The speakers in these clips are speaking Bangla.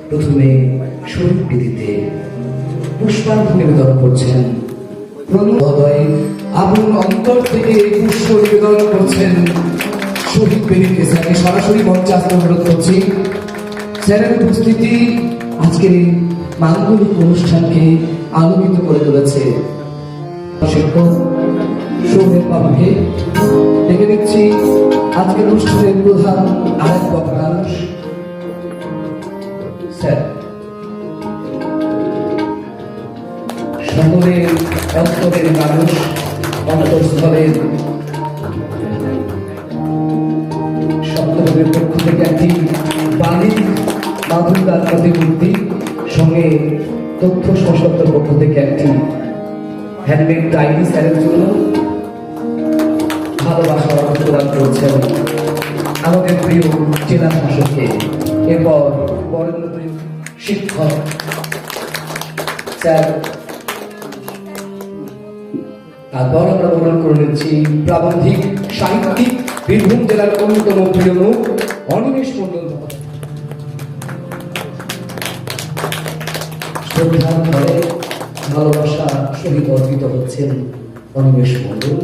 প্রথমে শহীদ বেদিতে পুষ্পার্ঘ্য নিবেদন করছেন। হৃদয়ে আপন অন্তর থেকে পুষ্প নিবেদন করছেন শহীদ বেদিতে। স্যারকে সরাসরি মঞ্চে আসতে অনুরোধ করছি। স্যারের উপস্থিতি আজকের এই মাঙ্গলিক অনুষ্ঠানকে আলোকিত করে তুলেছে। শিক্ষক সৌমেন বাবুকে ডেকে দিচ্ছি আজকের অনুষ্ঠানের প্রধান আরেক বক্তা। স্যার, সকলের অন্তরের মানুষ, অন্তঃস্থলের সপ্তমের পক্ষ থেকে একটি বালিক মাধুর্যার প্রতিমূর্তি, সঙ্গে তথ্য সংসদের পক্ষ থেকে একটি হ্যান্ডমেড ডায়েরি স্যারের জন্য ভালোবাসা প্রদান করেছেন আমাদের প্রিয় জেলা শাসককে। এরপর বরেন্দ্র শিক্ষক স্যার, তারপর আমরা বরণ করে নিচ্ছি প্রাবন্ধিক সাহিত্যিক বীরভূম জেলার অন্যতম প্রিয় মুখ অনিমেষ মণ্ডল। শ্রদ্ধার ঘরে ভালোবাসা সহিত অর্পিত হচ্ছেন অনিমেষ মণ্ডল।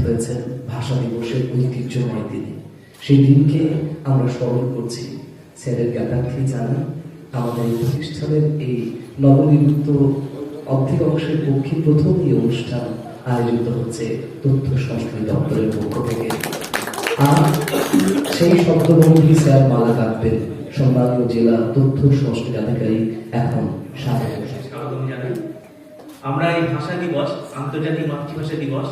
হয়েছেন ভাষা দিবসের ঐতিহ্যময় দিনে। সেই দিনকে আমরা স্মরণ করছি। স্যারের জ্ঞাতার্থে জানা আমাদের এই প্রতিষ্ঠানের এই নবনিযুক্ত অর্ধেক অংশের পক্ষে প্রথম এই অনুষ্ঠান আয়োজিত হচ্ছে তথ্য সংস্কৃতি দপ্তরের পক্ষ থেকে। আর সেই শব্দবন্ধী স্যার মালা কাটবেন সম্মানীয় জেলা তথ্য সংস্কৃতি আধিকারিক এখন স্বাগতম জানাই। আমরা এই ভাষা দিবস, আন্তর্জাতিক মাতৃভাষা দিবস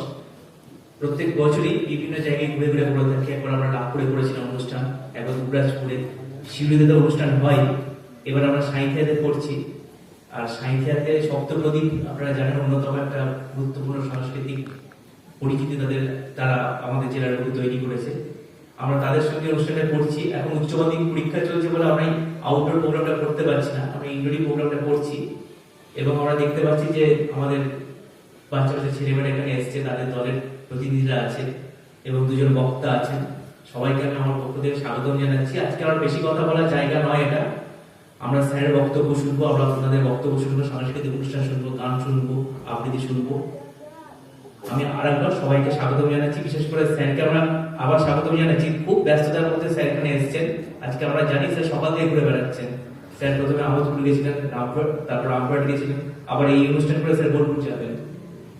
প্রত্যেক বছরই বিভিন্ন জায়গায় ঘুরে ঘুরে করে থাকি। একবার আমরা নাগপুরে করেছিলাম অনুষ্ঠান, একবার দুবরাজপুরে, শিউলিতে অনুষ্ঠান হয়। এবার আমরা সাঁইথিয়াতে করছি। আর সাঁইথিয়াতে সপ্তপ্রদীপ আপনারা জানেন অন্যতম একটা গুরুত্বপূর্ণ সাংস্কৃতিক পরিচিতি তারা আমাদের জেলার উপর তৈরি করেছে। আমরা তাদের সঙ্গে অনুষ্ঠানটা করছি। এখন উচ্চ মাধ্যমিক পরীক্ষা চলছে বলে আমরা আউটডোর প্রোগ্রামটা করতে পারছি না, আমরা ইনডোর প্রোগ্রামটা করছি। এবং আমরা দেখতে পাচ্ছি যে আমাদের বাচ্চা বাচ্চা ছেলেমেয়েরা এখানে এসছে, তাদের দলের প্রতিনিধিরা আছে এবং দুজন বক্তা আছেন। সবাইকে আমি আমার পক্ষ থেকে স্বাগতম জানাচ্ছি। আজকে আমার বেশি কথা বলার জায়গা নয় এটা। আমরা স্যারের বক্তব্য শুনবো, আমরা আপনাদের বক্তব্য শুনবো, সাংস্কৃতিক অনুষ্ঠান শুনবো, গান শুনবো, আবৃত্তি শুনবো। আমি আরেকবার সবাইকে স্বাগতম জানাচ্ছি। বিশেষ করে স্যারকে আমরা আবার স্বাগতম জানাচ্ছি। খুব ব্যস্ততার মধ্যে স্যার এখানে এসেছেন। আজকে আমরা জানি স্যার সকাল থেকে ঘুরে বেড়াচ্ছেন। স্যার প্রথমে আহমদপুর গেছিলেন, তারপর রামপুরহাট গেছিলেন, আবার এই অনুষ্ঠান করে স্যার বোলপুর যাবেন।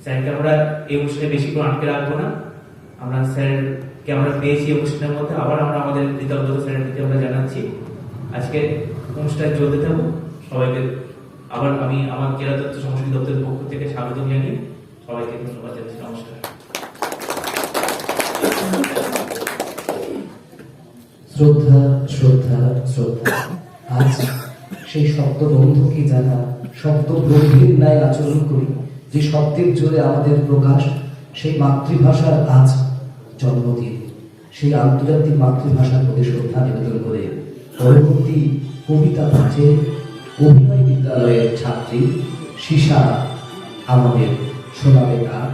স্যারকে আমরা এই অনুষ্ঠানে বেশিক্ষণ আটকে রাখবো না। আমরা স্যারকে আমরা পেয়েছি অনুষ্ঠানের মধ্যে, আবার আমরা আমাদের কৃতজ্ঞতা স্যারের প্রতি আমরা জানাচ্ছি। আজকে অনুষ্ঠান চলতে থাকবো। সবাইকে আবার আমি আমার জেলা তথ্য সংস্কৃতি দপ্তরের পক্ষ থেকে স্বাগতম জানিয়ে সবাইকে ধন্যবাদ জানাচ্ছি। নমস্কার। শ্রদ্ধা শ্রদ্ধা শ্রদ্ধা। আজ সেই শব্দ বন্ধুকে যারা শব্দ ব্রহ্মের ন্যায় আচরণ করি, যে শব্দের জোরে আমাদের প্রকাশ, সেই মাতৃভাষার আজ জন্মদিন। সেই আন্তর্জাতিক মাতৃভাষার প্রতি শ্রদ্ধা নিবেদন করে পরবর্তী কবিতা পাঠে অভিনয় বিদ্যালয়ের ছাত্রী শিশা আমাদের শোনাবে তার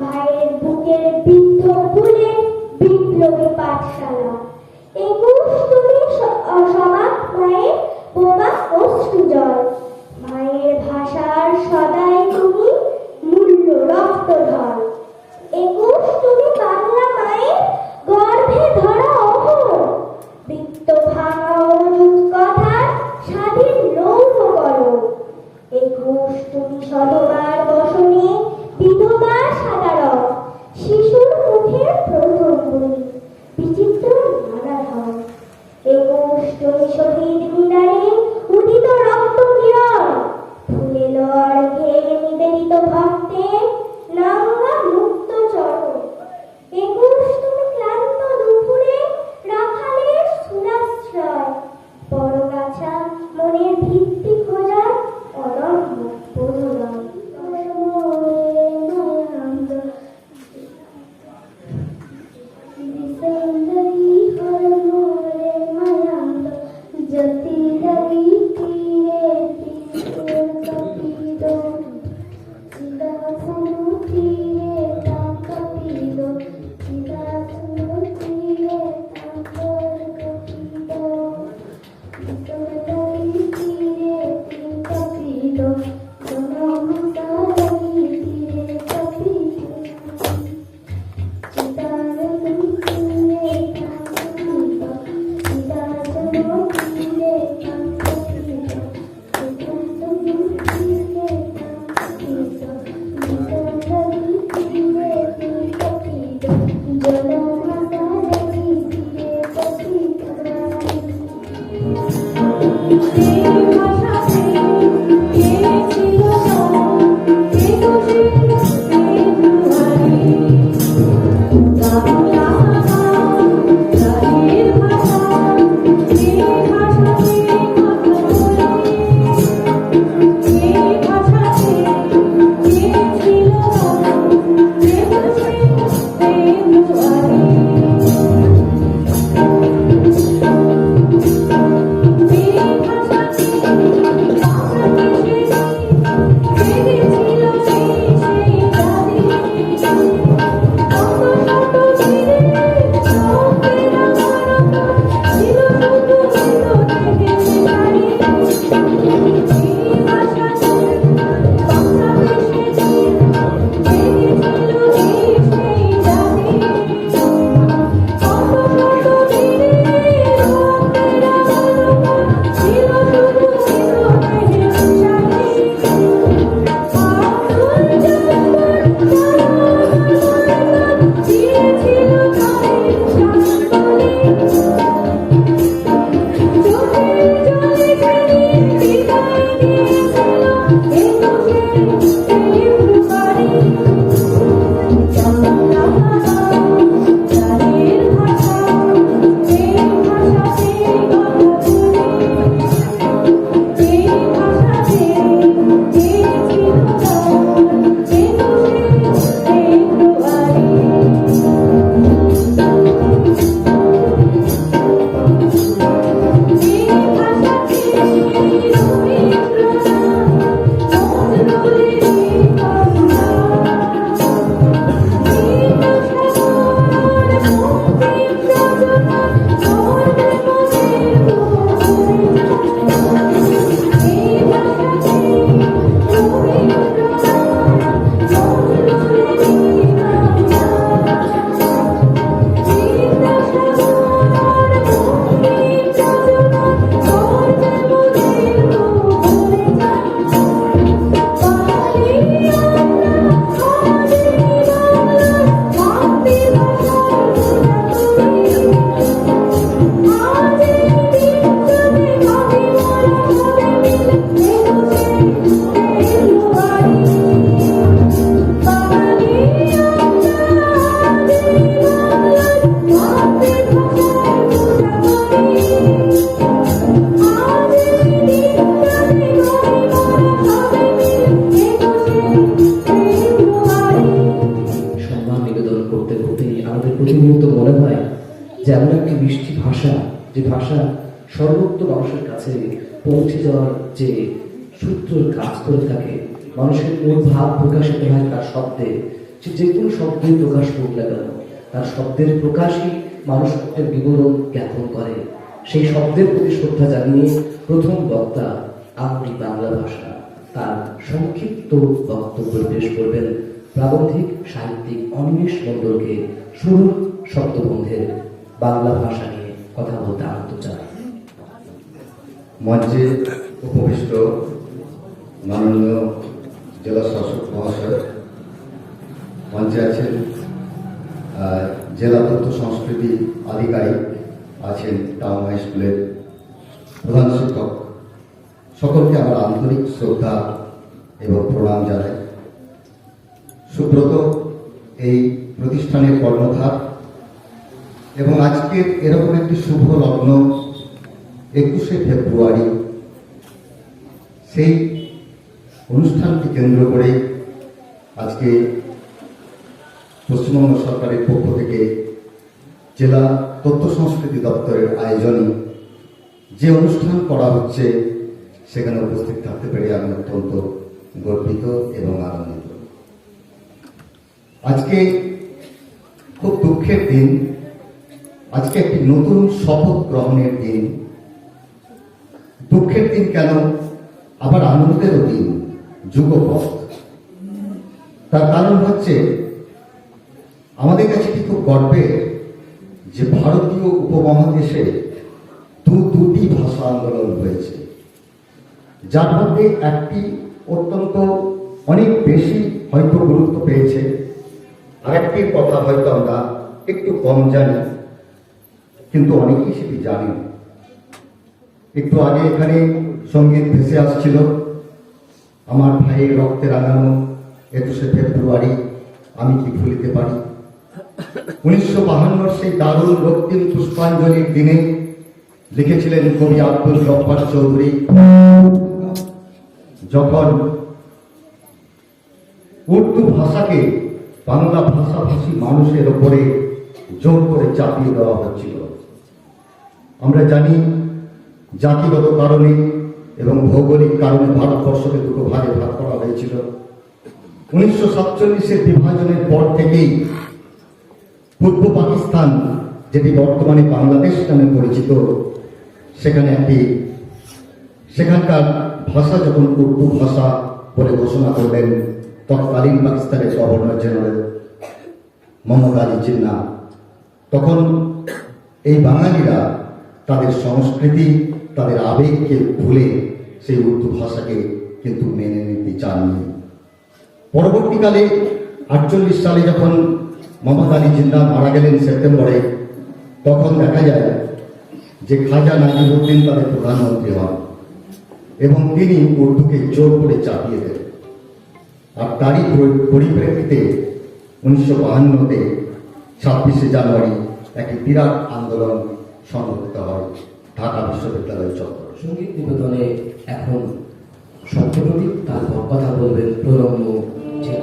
ভাইয়ের বুকের বৃদ্ধ ফুলে বিপ্লবী পাঠশালা। একুশ তুমি সমাজ মায়ের বোবা অশ্রুজল। মায়ের ভাষার সদাই তুমি মূল্য রক্তধর। একুশ তুমি বাংলা মায়ের গর্ভে ধরা অহর। বৃত্ত ভাঙা অযুত কথার স্বাধীন লৌহ করো। একুশ তুমি শতবার বসনে বিধবা সাধারণ। শিশুর মুখের প্রথম বই বিচিত্র নানা ধর। একুশ তুমি শহীদ মিনারে উদিত রক্ত কিরণ। ফুলে লড় ঘের নিবেদিত ভক্তে নাঙ্গা মুক্ত চরণ। একুশ তুমি ক্লান্ত দুপুরে রাখালের সুরাশ্রয়। বড়গাছা মনের ভিত্তি খোঁজার অনন্য বোধনয়। প্রতিনিয়ত মনে হয় যে এমন একটি মিষ্টি ভাষা, যে ভাষা সর্বত্র মানুষের কাছে পৌঁছে যাওয়ার যে সূত্র কাজ করে থাকে, মানুষের মূল ভাব প্রকাশিত হয় তার শব্দে। সে যে কোনো শব্দের প্রকাশ করুক না কেন, তার শব্দের প্রকাশই মানুষ শব্দের বিবরণ জ্ঞাপন করে। সেই শব্দের প্রতি শ্রদ্ধা জানিয়ে প্রথম বক্তা আপনি বাংলা ভাষা তার সংক্ষিপ্ত বক্তব্য পেশ করবেন প্রাবন্ধিক সাহিত্যিক অনিমেষ মণ্ডলকে সুর শব্দবন্ধের বাংলা ভাষা নিয়ে কথা বলতে আনন্দ জানাই। মঞ্চে উপবিষ্ট মাননীয় জেলা শাসক মহাশয়, মঞ্চে আছেন জেলা তথ্য সংস্কৃতি আধিকারিক, আছেন টাউন হাই স্কুলের প্রধান শিক্ষক, সকলকে আমার আন্তরিক শ্রদ্ধা এবং প্রণাম জানাই। সুব্রত এই প্রতিষ্ঠানের কর্ণধার এবং আজকের এরকম একটি শুভ লগ্ন 21শে ফেব্রুয়ারি, সেই অনুষ্ঠানকে কেন্দ্র করে আজকে পশ্চিমবঙ্গ সরকারের পক্ষ থেকে জেলা তথ্য সংস্কৃতি দপ্তরের আয়োজনে যে অনুষ্ঠান করা হচ্ছে সেখানে উপস্থিত থাকতে পেরে আমি অত্যন্ত গর্বিত এবং আনন্দিত। আজকে খুব দুঃখের দিন, আজকে একটি নতুন শপথ গ্রহণের দিন। দুঃখের দিন কেন, আবার আনন্দেরও দিন, যুগপথ। তার কারণ হচ্ছে আমাদের কাছে কি খুব গর্বের যে ভারতীয় উপমহাদেশে দুটি ভাষা আন্দোলন হয়েছে, যার মধ্যে একটি অত্যন্ত অনেক বেশি হয়তো গুরুত্ব পেয়েছে, আরেকটির কথা হয়তো আমরা একটু কম জানি, কিন্তু অনেকেই সেটি জানি। একটু আগে এখানে সঙ্গীত ভেসে আসছিল, আমার ভাইয়ের রক্তে রাঙানো 21শে ফেব্রুয়ারি আমি কি ভুলিতে পারি। 1952 সেই দারুণ রক্তিম পুষ্পাঞ্জলির দিনে লিখেছিলেন কবি আব্দুল গফফার চৌধুরী, যখন উর্দু ভাষাকে বাংলা ভাষাভাষী মানুষের ওপরে জোর করে চাপিয়ে দেওয়া হচ্ছিল। আমরা জানি জাতিগত কারণে এবং ভৌগোলিক কারণে ভারতবর্ষকে দুটো ভাগে ভাগ করা হয়েছিল। 1947-এর বিভাজনের পর থেকেই পূর্ব পাকিস্তান, যেটি বর্তমানে বাংলাদেশ নামে পরিচিত, সেখানকার ভাষা যখন উর্দু ভাষা বলে ঘোষণা করলেন তৎকালীন পাকিস্তানের গভর্নর জেনারেল মোহাম্মদ আলী জিন্নাহ, তখন এই বাঙালিরা তাদের সংস্কৃতি, তাদের আবেগকে ভুলে সেই উর্দু ভাষাকে কিন্তু মেনে নিতে চাননি। পরবর্তীকালে 48 সালে যখন মোহাম্মদ আলী জিন্নাহ মারা গেলেন সেপ্টেম্বরে, তখন দেখা যায় যে খাজা নাজিমুদ্দিন তাদের প্রধানমন্ত্রী হন এবং তিনি উর্দুকে জোর করে চাপিয়ে দেন। আর তারই পরিপ্রেক্ষিতে 1952-তে 26শে জানুয়ারি একটি বিরাট আন্দোলন সংঘটিত হয় ঢাকা বিশ্ববিদ্যালয় চত্বর। সঙ্গীত নিবেদনে এখন সপ্তপ্রদীপ, তারপর কথা বলবেন প্রণম্য ছেলে।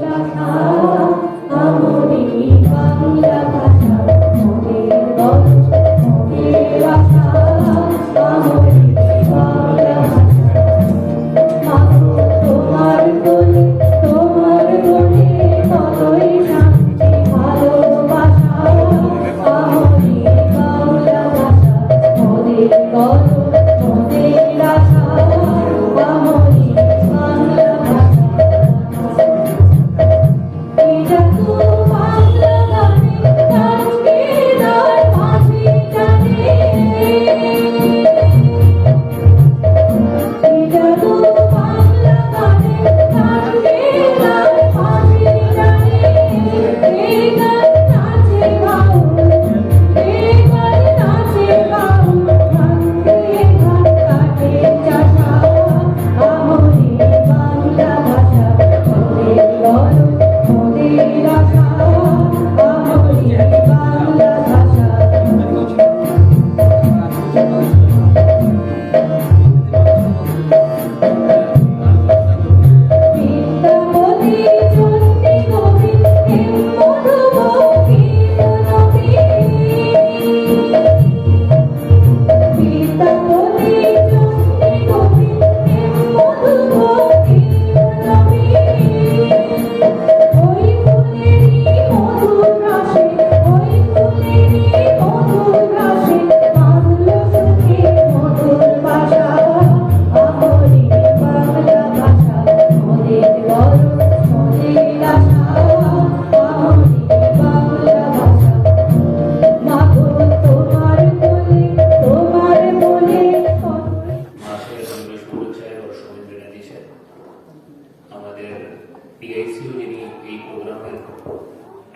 পিআইসিও যিনি এই প্রোগ্রামের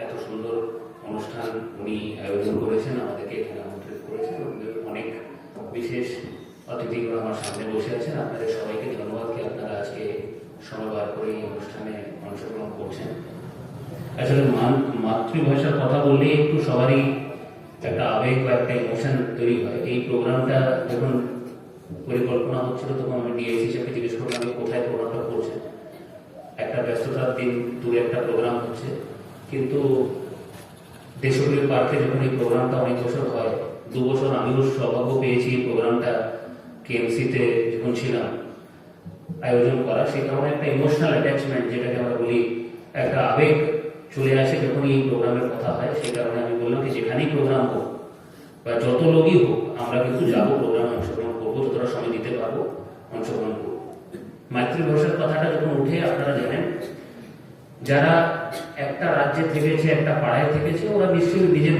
এত সুন্দর অনুষ্ঠান উনি আয়োজন করেছেন, আমাদেরকে এখানে আমন্ত্রিত করেছেন। অনেক বিশেষ অতিথিগুলো আমার সামনে বসে আছেন। আপনাদের সবাইকে ধন্যবাদ কি আপনারা আজকে সময় বার করে এই অনুষ্ঠানে অংশগ্রহণ করছেন। আসলে মাতৃভাষার কথা বললে একটু সবারই একটা আবেগ বা একটা ইমোশন তৈরি হয়। এই প্রোগ্রামটা যখন পরিকল্পনা হচ্ছিল তখন আমি ডিআইসি সাহেবকে জিজ্ঞেস করলাম আমি কোথায় প্রোগ্রামটা করছেন। একটা ব্যস্ততার দিন দূরে একটা প্রোগ্রাম হচ্ছে, কিন্তু দেশপ্রিয় পার্কে যখন এই প্রোগ্রামটা অনেক বছর হয়, 2 বছর আমিও সৌভাগ্য পেয়েছি এই প্রোগ্রামটা কেএমসিতে যখন ছিলাম আয়োজন করা। সেই কারণে একটা ইমোশনাল অ্যাটাচমেন্ট, যেটাকে আমরা বলি একটা আবেগ চলে আসে যখন এই প্রোগ্রামের কথা হয়। সেই কারণে আমি বললাম যে যেখানেই প্রোগ্রাম হোক বা যত লোকই হোক আমরা কিন্তু যাবো, প্রোগ্রামে অংশগ্রহণ করবো, যতটা সময় দিতে পারবো অংশগ্রহণ করবো। মাতৃভাষার কথাটা যখন উঠে, আপনারা জানেন যারা একটা রাজ্যে থেকেছে, একটা পাড়ায় থেকেছে, ওরা নিশ্চয়ই নিজের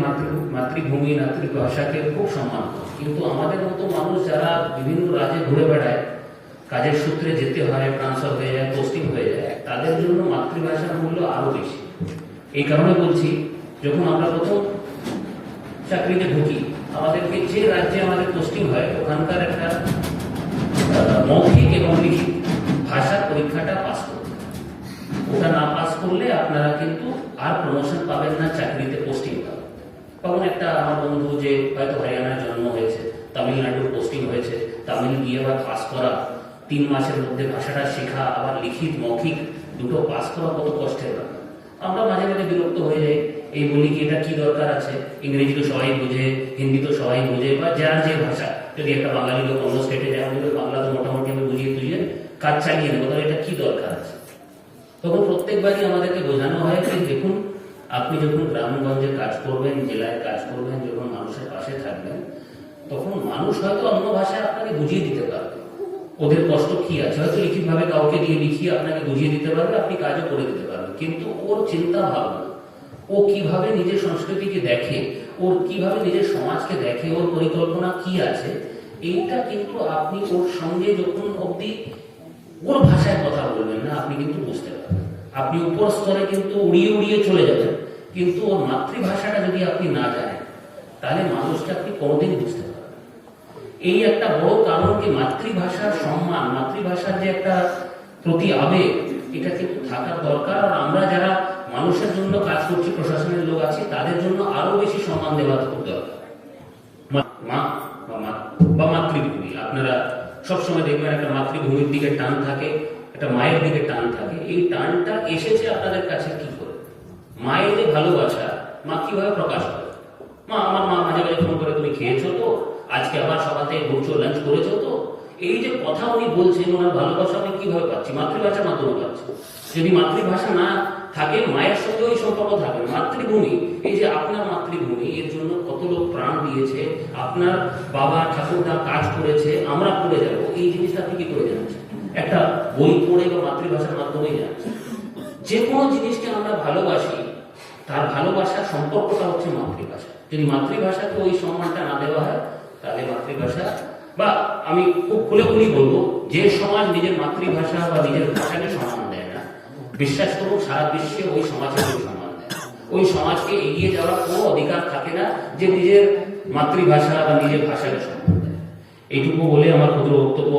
মাতৃভূমি মাতৃভাষাকে খুব সম্মান করে। কিন্তু আমাদের মতো মানুষ যারা বিভিন্ন রাজ্যে ঘুরে বেড়ায়, কাজের সূত্রে যেতে হয়, ট্রান্সফার হয়ে যায়, পোস্টিং হয়ে যায়, তাদের জন্য মাতৃভাষার মূল্য আরো বেশি। এই কারণে বলছি, যখন আমরা প্রথম চাকরিতে ঢুকি, আমাদেরকে যে রাজ্যে আমাদের পোস্টিং হয় ওখানকার একটা মৌখিক এবং লিখিত ভাষার পরীক্ষাটা পাস করতে, ওটা না পাস করলে আপনারা কিন্তু আর প্রমোশন পাবেন না, চাকরিতে পোস্টিং পাবেন। তখন একটা আমার বন্ধু যে হয়তো হরিয়ানায় জন্ম হয়েছে, তামিলনাড়ুর পোস্টিং হয়েছে, তামিল গিয়ে আবার পাস করা, 3 মাসের মধ্যে ভাষাটা শেখা, আবার লিখিত মৌখিক দুটো পাস করা কত কষ্টের ব্যাপার। আমরা মাঝে মাঝে বিরক্ত হয়ে যাই, এই বলি কি এটা কি দরকার আছে, ইংরেজি তো সবাই বোঝে, হিন্দি তো সবাই বোঝে, বা যার যে ভাষা, যদি একটা বাঙালি লোক অন্য স্টেটে যায় আমাদের বাংলা তো মোটামুটি আমি বুঝিয়ে কাজ চালিয়ে নেবো, তাহলে এটা কি দরকার আছে। তখন প্রত্যেকবারই আমাদেরকে বোঝানো হয় যে দেখুন, আপনি যখন গ্রামগঞ্জে কাজ করবেন, জেলায় কাজ করবেন, যখন মানুষের পাশে থাকবেন, তখন মানুষ হয়তো অন্য ভাষায় আপনাকে বুঝিয়ে দিতে পারবে ওদের কষ্ট কি আছে, হয়তো লিখিতভাবে কাউকে দিয়ে লিখিয়ে আপনাকে বুঝিয়ে দিতে পারবে, আপনি কাজও করে দিতে পারবেন। কিন্তু ওর চিন্তা ভাবনা, ও কিভাবে নিজের সংস্কৃতিকে দেখে, ওর কিভাবে নিজের সমাজকে দেখে, ওর পরিকল্পনা কি আছে, এইটা কিন্তু আপনি ওর সঙ্গে যখন অব্দি ওর ভাষায় কথা বলবেন না, আপনি কিন্তু বুঝতে পারবেন। আপনি উপর স্তরে কিন্তু উড়িয়ে উড়িয়ে চলে যাবেন, কিন্তু ওর মাতৃভাষাটা যদি আপনি না জানেন, তাহলে মানুষটা আপনি কোনোদিন বুঝতে পারবেন। এই একটা বড় কারণ কি, মাতৃভাষার সম্মান, মাতৃভাষার যে একটা প্রতি আবেগ, এটা কিন্তু থাকার দরকার। আর আমরা যারা মানুষের জন্য কাজ করছি, প্রশাসনের লোক আছে, তাদের জন্য আরো বেশি সম্মান দেওয়া খুব দরকার। মা বা মাতৃভূমি, আপনারা সবসময় দেখবেন একটা মাতৃভূমির দিকে টান থাকে, একটা মায়ের দিকে টান থাকে। এই টানটা এসেছে আপনাদের কাছে কি করে? মায়ের যে ভালোবাসা মা কিভাবে প্রকাশ করে? আমার মা মাঝে মাঝে ফোন করে, তুমি খেয়েছো তো, আজকে আবার সকাল থেকে ঘুরছো, লাঞ্চ করেছো তো। এই যে কথা উনি বলছেন, ওনার ভালোবাসা আমি কিভাবে পাচ্ছি? মাতৃভাষার মাধ্যমে পাচ্ছি। যদি মাতৃভাষা না থাকে, মায়ের সঙ্গে ওই সম্পর্ক থাকে। মাতৃভূমি, এই যে আপনার মাতৃভূমি, এর জন্য কত লোক প্রাণ দিয়েছে, আপনার বাবা ঠাকুরদা কাজ করেছে, আমরা করে যাবো, এই জিনিসটা আপনি কি করে জানছেন? একটা বই পড়ে বা মাতৃভাষার মাধ্যমেই জানছেন। যে কোনো জিনিসকে আমরা ভালোবাসি, তার ভালোবাসার সম্পর্কটা হচ্ছে মাতৃভাষা। যদি মাতৃভাষাকে ওই সম্মানটা না দেওয়া হয়, তাহলে মাতৃভাষা, বা আমি খুব খুলে বলবো, যে সমাজ নিজের মাতৃভাষা বা নিজের ভাষাকে সম্মান দেয় না, বিশ্বাস করুন সারা বিশ্বে ওই সমাজকে সম্মান দেয়। ওই সমাজকে এগিয়ে যাওয়ার কোনো অধিকার থাকে না যে নিজের মাতৃভাষা বা নিজের ভাষাকে সম্মান দেয়। এইটুকু বলে আমার ক্ষুদ্র বক্তব্য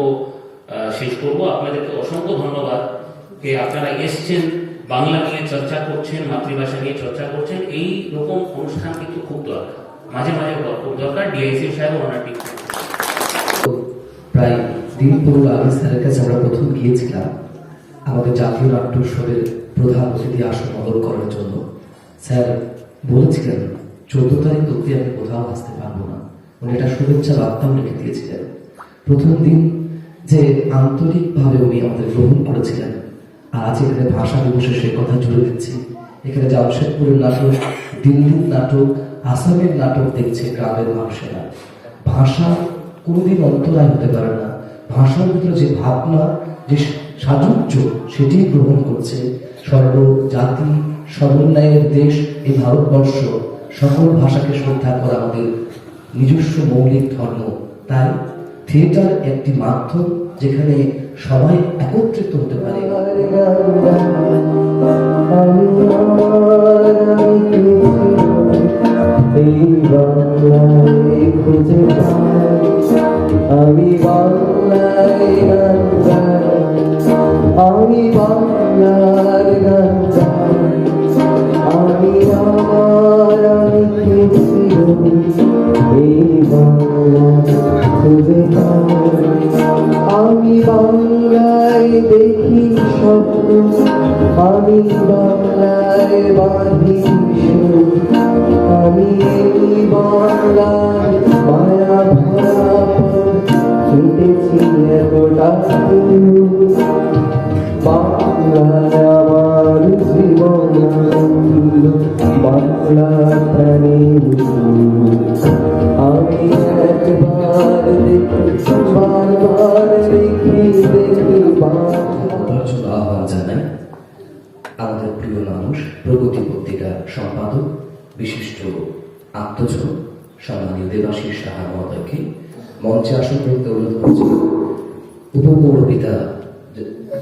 শেষ করবো। আপনাদেরকে অসংখ্য ধন্যবাদ যে আপনারা এসছেন, বাংলা নিয়ে চর্চা করছেন, মাতৃভাষা নিয়ে চর্চা করছেন। এই রকম অনুষ্ঠান কিন্তু খুব দরকার, মাঝে মাঝে খুব দরকার। ডিআইসি সাহেব ওনার ঠিক প্রায় 3-15 আগে স্যারের কাছে আমরা প্রথম গিয়েছিলাম আমাদের জাতীয় নাট্য উৎসবের প্রধান অতিথি আসন বদল করার জন্য। স্যার বলেছিলেন 14 তারিখ অব্দি আমি কোথাও আসতে পারবো না, উনি এটা শুভেচ্ছা বার্তাও রেখে দিয়েছিলেন। প্রথম দিন যে আন্তরিকভাবে উনি আমাদের গ্রহণ করেছিলেন, আর আজ এখানে ভাষা দিবসে সে কথা জুড়ে দিচ্ছি। এখানে জামশেদপুরের নাটক, দিল্লির নাটক, আসামের নাটক দেখছে গ্রামের মানুষেরা। ভাষা কোনোদিন অন্তরায় হতে পারে না। ভাষার ভিতরে যে ভাবনা, যে সাযুজ্য, সেটি গ্রহণ করছে। সর্বজাতি সমন্বয়ের দেশ এই ভারতবর্ষ, সকল ভাষাকে শ্রদ্ধা করা আমাদের নিজস্ব মৌলিক ধর্ম। তাই থিয়েটার একটি মাধ্যম যেখানে সবাই একত্রিত হতে পারে। আমি বাংলায় গান গাই, আমি বাংলার গান গাই, আমি এই বাংলা খুঁজে পাই। আমি বাংলায় দেখি স্বপ্ন, আমি বাংলায় বাঁধি সুর, আমি এই বাংলার মায়া ভরা কেটেছি এতটা দূর। বাংলায় আমার জীবন, বাংলা প্রাণীর আমি একবার দেখি, বারবার দেখি ধৈর্য আহ্বান জানাই আমাদের প্রিয় মানুষ, প্রগতি পত্রিকার সম্পাদক, বিশিষ্ট আত্মজন সম্মানীয় দেবাশিস সাহা মহোদয়কে মঞ্চে আসন করতে অনুরোধ করছি। উপপৌরপিতা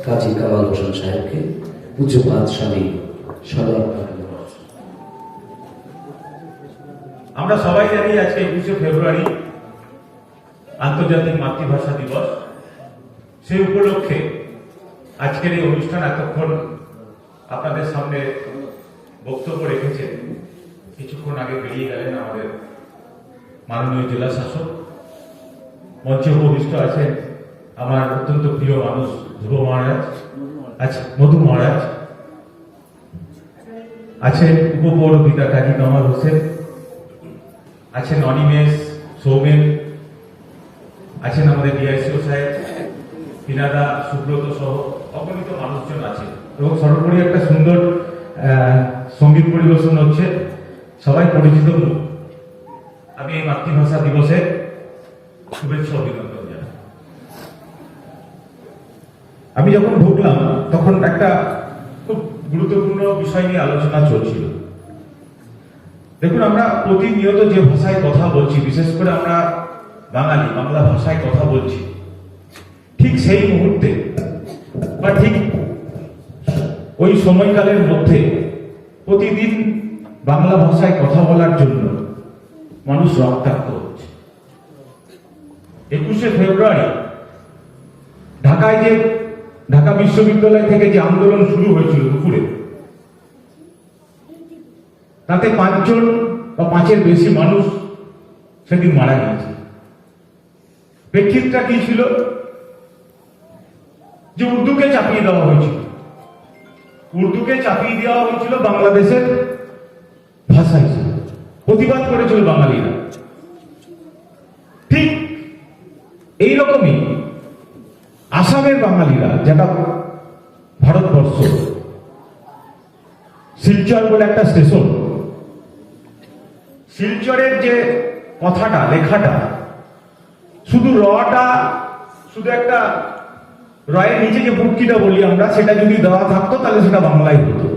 কাজী কামাল হোসেন সাহেবকে পূজ্যপাদ স্বামী সদর। আমরা সবাই জানি আজকে 21শে ফেব্রুয়ারি আন্তর্জাতিক মাতৃভাষা দিবস। সেই উপলক্ষে আজকের এই অনুষ্ঠান এতক্ষণ আপনাদের সামনে বক্তব্য রেখেছেন। কিছুক্ষণ আগে বেরিয়ে গেলেন আমাদের মাননীয় জেলা শাসক। মঞ্চে উপবিষ্ট আছেন আমার অত্যন্ত প্রিয় মানুষ ধ্রুব মহারাজ, মধু মহারাজ আছেন, উপপৌরপিতা কাজী কামাল হোসেন আছেন, অনিমেষ, সৌমেন আছেন, আমাদের ডিআইসিও সাহেব, পিনাদা, সুব্রত সহ অগণিত মানুষজন আছেন। এবং সর্বোপরি একটা সুন্দর সঙ্গীত পরিবেশন হচ্ছে, সবাই পরিচিত মুখ। আমি এই মাতৃভাষা দিবসে শুভেচ্ছা অভিনন্দন জানাই। আমি যখন ঢুকলাম তখন একটা খুব গুরুত্বপূর্ণ বিষয় নিয়ে আলোচনা চলছিল। দেখুন, আমরা প্রতিনিয়ত যে ভাষায় কথা বলছি, বিশেষ করে আমরা বাঙালি বাংলা ভাষায় কথা বলছি, ঠিক সেই মুহূর্তে বা ঠিক ওই সময়কালের মধ্যে প্রতিদিন বাংলা ভাষায় কথা বলার জন্য মানুষ রক্তাক্ত হচ্ছে। 21শে ফেব্রুয়ারি ঢাকায় যে ঢাকা বিশ্ববিদ্যালয় থেকে যে আন্দোলন শুরু হয়েছিল দুপুরে, তাতে 5 জন বা 5-এর বেশি মানুষ সেদিন মারা গিয়েছে। প্রেক্ষিতটা কি ছিল? যে উর্দুকে চাপিয়ে দেওয়া হয়েছিল, উর্দুকে চাপিয়ে দেওয়া হয়েছিল বাংলাদেশের ভাষা হিসেবে, প্রতিবাদ করেছিল বাঙালিরা। ঠিক এইরকমই আসামের বাঙালিরা, যেটা ভারতবর্ষ, শিলচর বলে একটা স্টেশন, শিলচরের যে কথাটা, লেখাটা, শুধু রটা, শুধু একটা রয়ের নিচে যে বুটকিটা বলি আমরা, সেটা যদি দেওয়া থাকতো তাহলে সেটা বাংলায় হতো।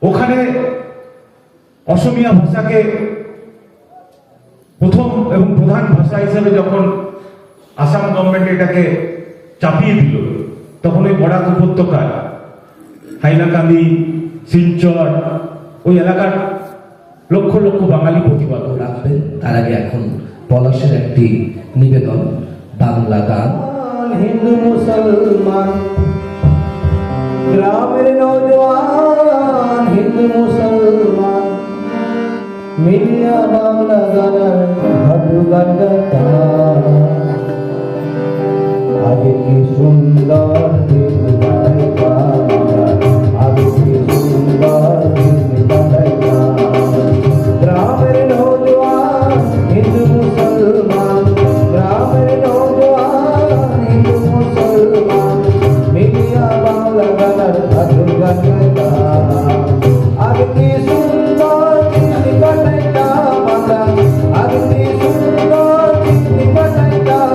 ওখানে অসমীয়া ভাষাকে প্রথম এবং প্রধান ভাষা হিসেবে যখন আসাম গভর্নমেন্ট এটাকে চাপিয়ে দিল, তখন ওই বরাক উপত্যকার হাইলাকান্দি, শিলচর, ওই এলাকার লক্ষ লক্ষ বাঙালি প্রতিবাদ করে। রাখবেন তার আগে এখন পলাশের একটি নিবেদন, বাংলা গান। হিন্দু মুসলমান গ্রামের নৌজওয়ান, হিন্দু মুসলমান মিলিয়া বাংলা গানের ভাদু গানটা। আগে কি সুন্দর দিন কাটাইতাম, আগে কি সুন্দর দিন কাটাইতাম। গ্রামের নৌজওয়ান হিন্দু মুসলমান, গ্রামের নৌজওয়ান হিন্দু মুসলমান মিলিয়া বাংলা গানের ভাদু গান গাইতাম। আগে কি সুন্দর দিন কাটাইতাম আমরা, আগে কি সুন্দর দিন কাটাইতাম।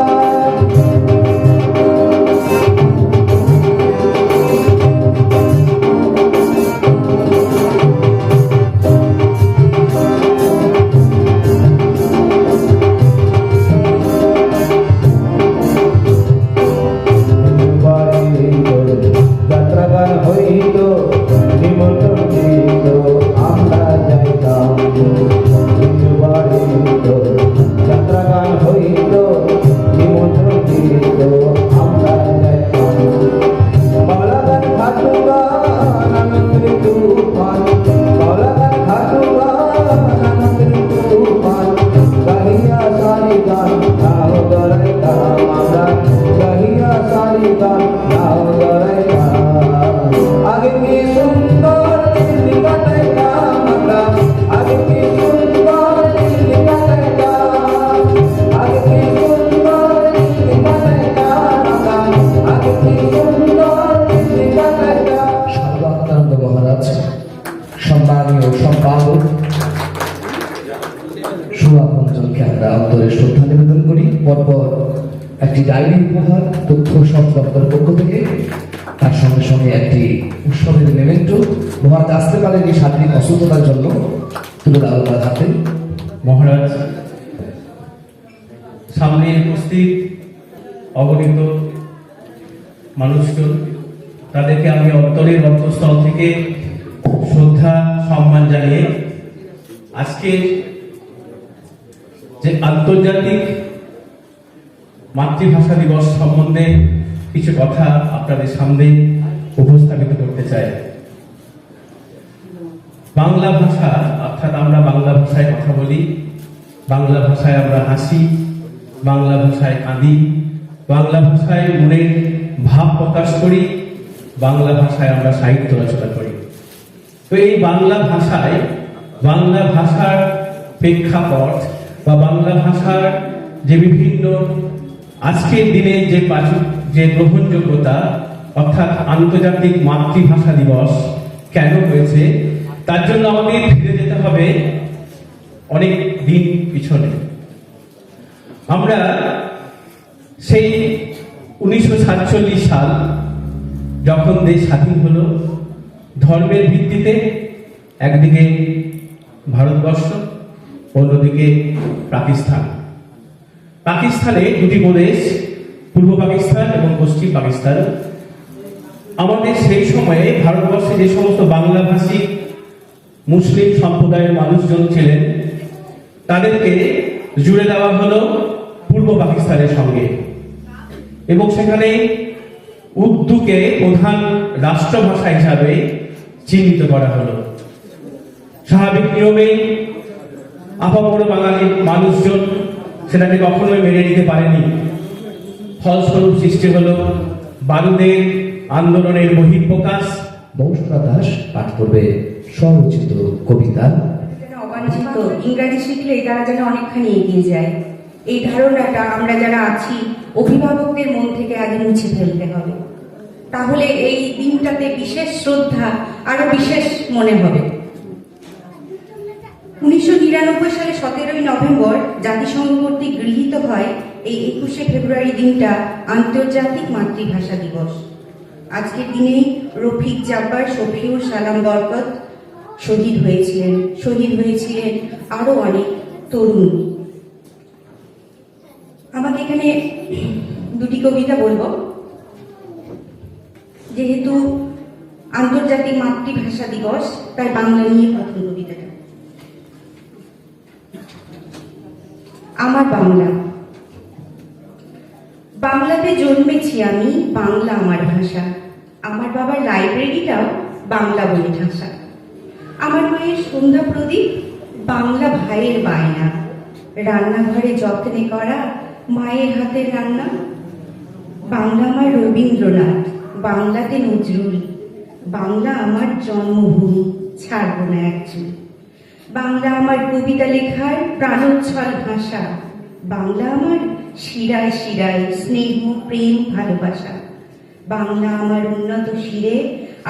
যাত্রা গান হইত, নিমন্ত্রণ দিত, আমরা যাইতাম। যাত্রা গান হইত, নিমন্ত্রণ দিত, আমরা যাইতাম। বাংলা গান খাটু গান আনন্দের তুফান, বাংলা গান খাটু গান আনন্দের তুফান। গাহিয়া সারি গান নাও দরাইতাম আমরা, গাহিয়া সারি গান নাও দরাইতাম। আগে কি সুন্দর দিন কাটাইতাম আমরা, আগে কি সুন্দর দিন কাটাইতাম। আগে কি সুন্দর দিন কাটাইতাম আমরা, আগে কি সুন্দর দিন কাটাইতাম। সর্বাত্মানন্দ মহারাজ, সম্মানীয় সম্পাদক সুভাপঞ্চলকে আমরা অন্তরে শ্রদ্ধা নিবেদন করি। পরপর একটি ডায়েরি উপহার তথ্য সংস্থার পক্ষ থেকে, তার সঙ্গে সঙ্গে একটি উৎসবের মেমেন্টো। মহারাজ আসতে পারেন এই শারীরিক অসুস্থতার জন্য, তুলে দেওয়া তার হাতে। মহারাজ, সামনে উপস্থিত অগণিত মানুষজন, তাদেরকে আমি অন্তরের অন্তঃস্থল থেকে শ্রদ্ধা সম্মান জানিয়ে আজকে যে আন্তর্জাতিক মাতৃভাষা দিবস সম্বন্ধে কিছু কথা আপনাদের সামনে উপস্থাপিত করতে চাই। বাংলা ভাষা, অর্থাৎ আমরা বাংলা ভাষায় কথা বলি, বাংলা ভাষায় আমরা হাসি, বাংলা ভাষায় কাঁদি, বাংলা ভাষায় মনের ভাব প্রকাশ করি, বাংলা ভাষায় আমরা সাহিত্য রচনা করি। তো এই বাংলা ভাষায়, বাংলা ভাষার প্রেক্ষাপট বা বাংলা ভাষার যে বিভিন্ন আজকের দিনে যে গ্রহণযোগ্যতা, অর্থাৎ আন্তর্জাতিক মাতৃভাষা দিবস কেন হয়েছে, তার জন্য আমাদের ফিরে যেতে হবে অনেক দিন পিছনে। আমরা সেই 1947 সাল যখন দেশ স্বাধীন হলো, ধর্মের ভিত্তিতে একদিকে ভারতবর্ষ, অন্যদিকে পাকিস্তান। পাকিস্তানে দুটি প্রদেশ, পূর্ব পাকিস্তান এবং পশ্চিম পাকিস্তান। আমাদের সেই সময়ে ভারতবর্ষে যে সমস্ত বাংলাভাষী মুসলিম সম্প্রদায়ের মানুষজন ছিলেন, তাদেরকে জুড়ে দেওয়া হলো পূর্ব পূর্ব পাকিস্তানের সঙ্গে, এবং সেখানে উর্দুকে প্রধান রাষ্ট্রভাষা হিসাবে চিহ্নিত করা হলো। স্বাভাবিক নিয়মে আপামর বাঙালি মানুষজন সেটাকে কখনোই মেনে নিতে পারেনি। ফলস্বরূপ সৃষ্টি হলো বারুদের আন্দোলনের বহিঃপ্রকাশ। মৌসুমা দাস পাঠ করবে স্বরচিত কবিতা যেন অবাঞ্ছিত ইংরাজি শিখলেই তারা যেন অনেকখানি এগিয়ে যায়, এই ধারণাটা আমরা যারা আছি অভিভাবকদের মন থেকে আগে মুছে ফেলতে হবে। তাহলে এই দিনটাতে বিশেষ শ্রদ্ধা আরো বিশেষ মনে হবে। 1999 সালে 17 নভেম্বর জাতিসংঘ কর্তৃক গৃহীত হয় এই 21শে ফেব্রুয়ারি দিনটা আন্তর্জাতিক মাতৃভাষা দিবস। আজকের দিনেই রফিক জাব্বার, শফিউর সালাম বরকত শহীদ হয়েছিলেন আরো অনেক তরুণ। আমাকে এখানে দুটি কবিতা বলবো, যেহেতু আন্তর্জাতিক মাতৃভাষা দিবস তাই বাংলা নিয়ে প্রথম কবিতাটা। আমার বাংলা। বাংলাতে জন্মেছি আমি, বাংলা আমার ভাষা। আমার বাবার লাইব্রেরিটাও বাংলা বলে ঠাসা। আমার মায়ের সন্ধ্যা প্রদীপ বাংলা ভাইয়ের বায়না। রান্নাঘরে যত্নে করা মায়ের হাতের রান্না। বাংলা আমার রবীন্দ্রনাথ, বাংলাতে নজরুল। বাংলা আমার জন্মভূমি, ছাড়ব না এক চুল। বাংলা আমার কবিতা লেখার প্রাণোচ্ছল ভাষা। বাংলা আমার শিরায় শিরায় স্নেহ, প্রেম, ভালোবাসা। বাংলা আমার উন্নত শিরে,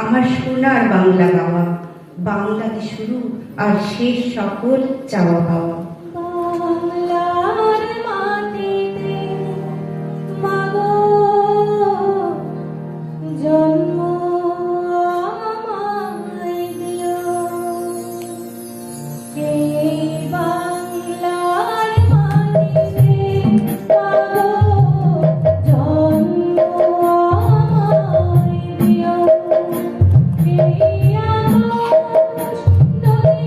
আমার সোনার বাংলা গাওয়া। বাংলাতে শুরু আর শেষ সকল চাওয়া পাওয়া। বাংলার মাটিতে মাগো জন্ম আমায় দিও, এই বাংলার মাটিতে মাগো জন্ম আমায় দিও, এই আকাশ নদী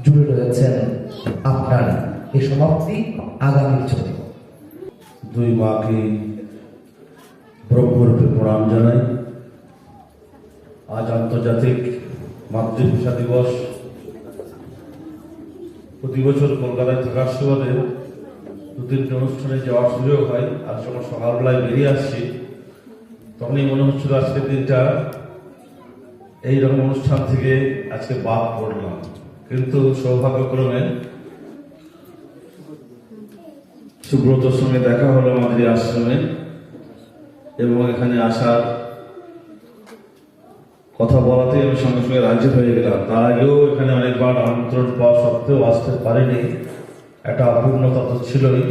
জুড়ে রয়েছেন আপনার এই সমাপ্তি আগামীর জন্য। দুই মাকে ব্রহ্মরূপে প্রণাম জানাই। আজ আন্তর্জাতিক মাতৃভাষা দিবস। প্রতি বছর কলকাতায় থাকার সুবাদে দু তিনটি অনুষ্ঠানে যাওয়ার সুযোগ হয়। আজ যখন সকালবেলায় বেরিয়ে আসছি তখনই মনে হচ্ছিল আজকের দিনটা এইরকম অনুষ্ঠান থেকে আজকে বাদ পড়লাম, কিন্তু সৌভাগ্যক্রমে সুব্রতর সঙ্গে দেখা হলো আমাদের এই আশ্রমে, এবং এখানে আসার কথা বলাতেই আমি সঙ্গে সঙ্গে রাজি হয়ে গেলাম। তার আগেও এখানে অনেকবার আমন্ত্রণ পাওয়া সত্ত্বেও আসতে পারিনি, একটা অপূর্ণতা তো ছিলই,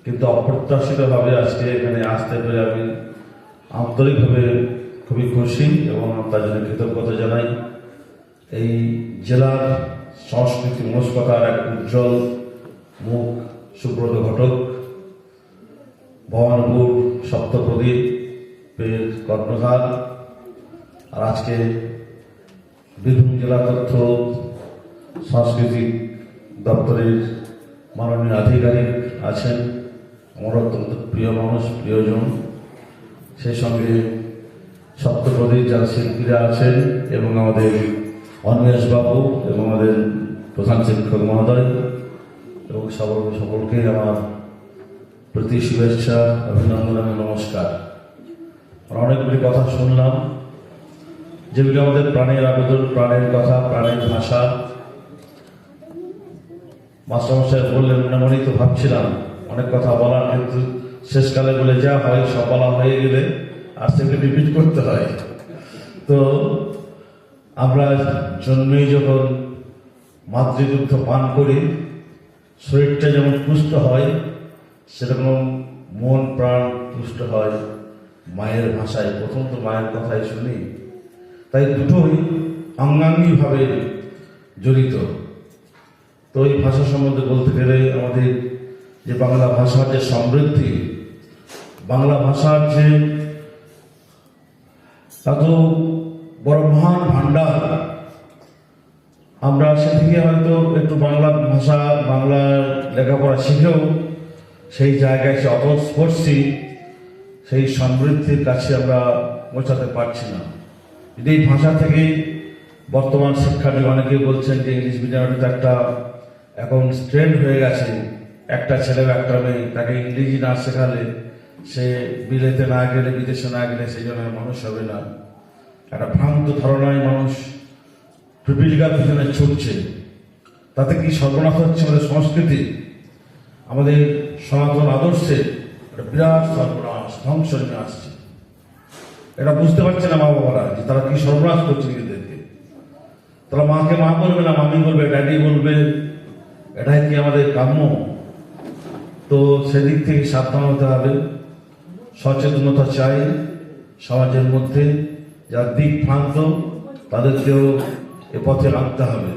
কিন্তু অপ্রত্যাশিতভাবে আজকে এখানে আসতে পেরে আমি আন্তরিকভাবে খুবই খুশি এবং তার জন্য কৃতজ্ঞতা জানাই। এই জেলার সংস্কৃতি মনস্কতার এক উজ্জ্বল মুখ সুব্রত ঘটক, ভবানপুর সপ্তপ্রদীপের কর্ণধার, আর আজকে বীরভূম জেলা তথ্য সাংস্কৃতিক দপ্তরের মাননীয় আধিকারিক আছেন, আমার অত্যন্ত প্রিয় মানুষ, প্রিয়জন। সেই সঙ্গে সপ্তপ্রদীপ যারা শিল্পীরা আছেন এবং আমাদের অন্বেষ বাবু এবং আমাদের প্রধান শিক্ষক মহোদয় এবং সকলকে আমার প্রতি শুভেচ্ছা, অভিনন্দন এবং নমস্কার। আমরা অনেকগুলি কথা শুনলাম, যেগুলি আমাদের প্রাণের আবেদন, প্রাণের কথা, প্রাণের ভাষা। মাস্টারমশাই বললেন, মনে মনেই তো ভাবছিলাম অনেক কথা বলার, কিন্তু শেষকালে বলে যা হয় সব বলা হয়ে গেলে আর সেগুলো রিপিট করতে হয়। তো আমরা জন্মেই যখন মাতৃদুগ্ধ পান করি, শরীরটা যেমন পুষ্ট হয়, সেরকম মন প্রাণ পুষ্ট হয় মায়ের ভাষায়। প্রথম তো মায়ের কথাই শুনি, তাই দুটোই অঙ্গাঙ্গিভাবে জড়িত। তো এই ভাষা সম্বন্ধে বলতে গেলে আমাদের যে বাংলা ভাষার যে সমৃদ্ধি, বাংলা ভাষার যে এত বড় মহান ভাণ্ডার, আমরা সেদিকে হয়তো একটু বাংলা ভাষা, বাংলা লেখাপড়া শিখেও সেই জায়গায় সে অতস্পর্শী সেই সমৃদ্ধির কাছে আমরা পৌঁছাতে পারছি না। যদি এই ভাষা থেকেই বর্তমান শিক্ষার্থী অনেকে বলছেন যে ইংলিশ মিডিয়ামে একটা এখন ট্রেন্ড হয়ে গেছে, একটা ছেলে একটা মেয়ে তাকে ইংরেজি না শেখালে সে বিলেতে না গেলে, বিদেশে না গেলে সেই জন্য মানুষ হবে না। একটা ভ্রান্ত ধারণায় মানুষ পিপীলিকার পিছনে ছুটছে। তাতে কি সর্বনাশ হচ্ছে আমাদের সংস্কৃতি, আমাদের সনাতন আদর্শের একটা বিরাট সর্বনাশ, ধ্বংস নিয়ে আসছে। এটা বুঝতে পারছে না মা বাবারা যে তারা কি সর্বনাশ করছে নিজেদেরকে। তারা মাকে মা বলবে না, মামি বলবে, ড্যাডি বলবে। এটাই কি আমাদের কাম্য? তো সেদিক থেকে সাবধান হতে হবে, সচেতনতা চাই সমাজের মধ্যে। যারা দিক ভ্রান্ত তাদেরকেও এ পথে আনতে হবে।